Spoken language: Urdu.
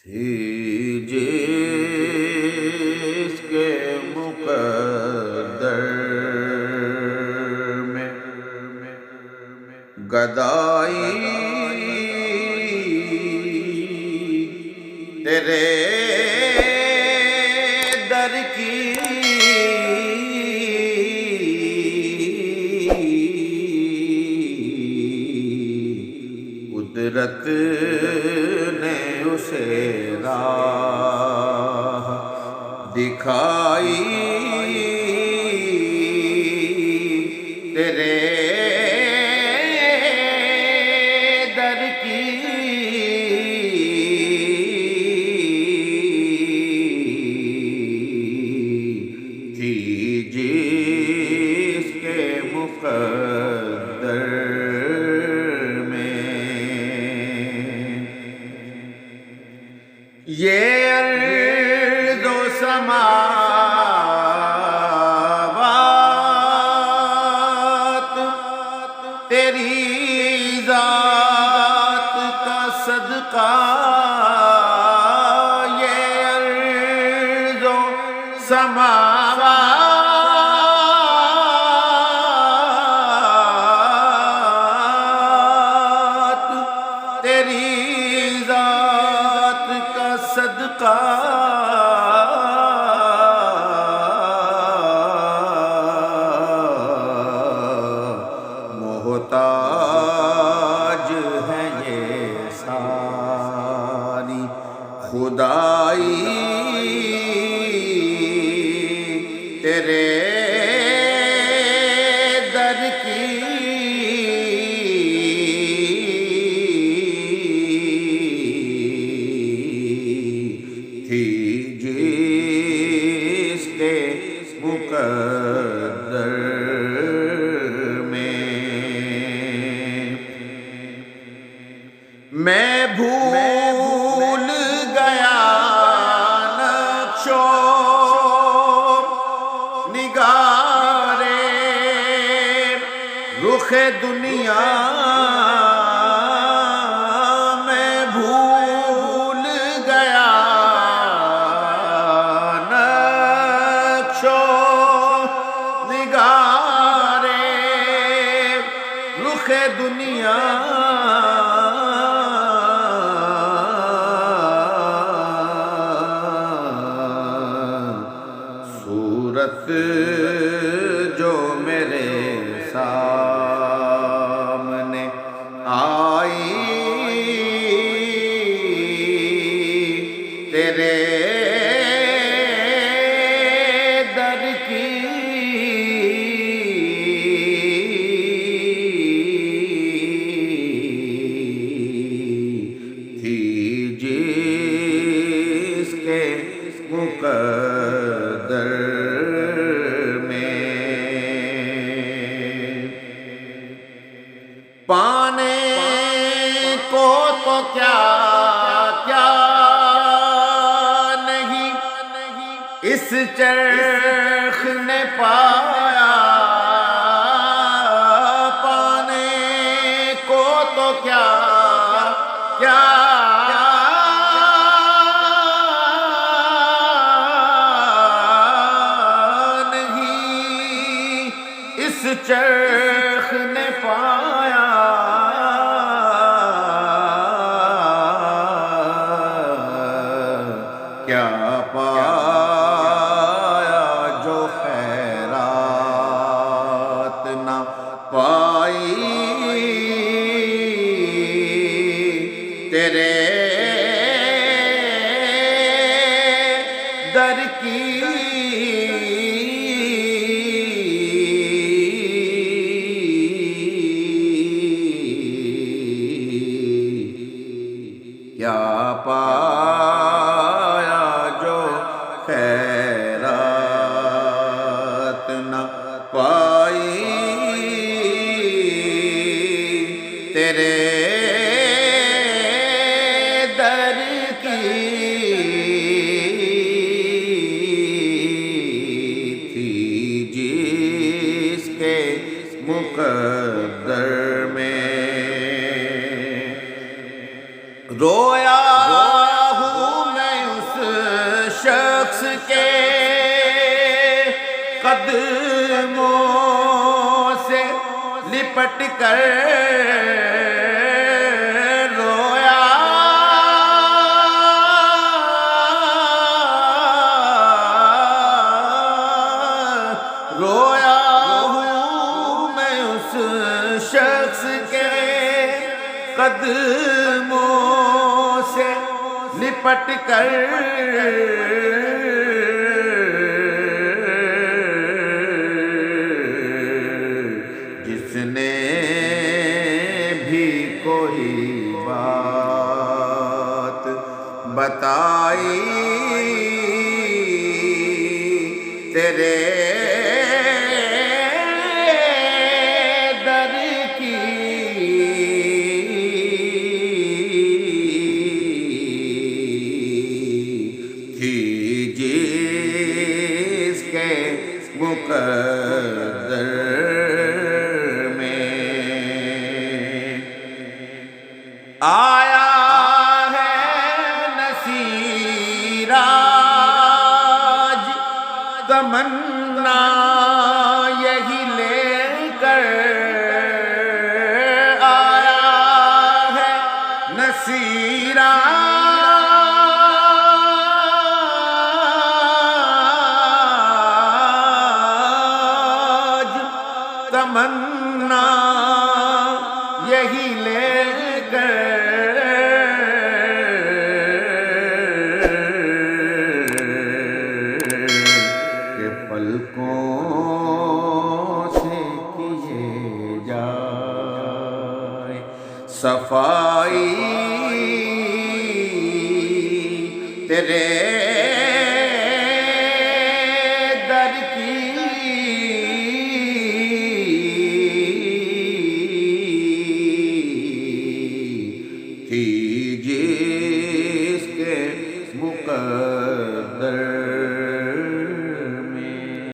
تھی جس کے مقدر میں گدائی تیرے در کی قدرت نے اسے راہ دکھائی تیرے در کی تھی جس کے مقدر یہ ارض و سماوات تیری ذات کا صدقہ، یہ ارض و سماوات تیری صدقہ، محتاج ہے یہ ساری خدائی تیرے در کی تھی جس کے مقدر میں بھول گیا نقش و نگار رخ دنیا، میں بھول گیا نقش و نگار رخ دنیا، صورت جو میرے سامنے آئی تیرے در کی تھی جس کے مقدر پانے کو تو کیا کیا نہیں اس چرخ نے پایا، پانے کو تو کیا کیا نہیں اس چرخ نے پایا، کیا پایا جو خیرات نہ پائی تیرے در کی کیا پایا جو خیرات نہ پائی تیرے در کی تھی جس کے مقدر میں رویا ہوں لپٹ کر رویا رویا ہوں میں اس شخص کے قدموں سے لپٹ کر جس نے بھی کوئی بات بتائی تیرے در کی تھی جس کے مقدر میں آیا ہے نصیر آج تمنا یہی لے کر آیا ہے نصیر آج تمنا یہی لے کر کہ پلکوں سے کیے جائے صفائی تیرے در کی تھی جس کے مقدر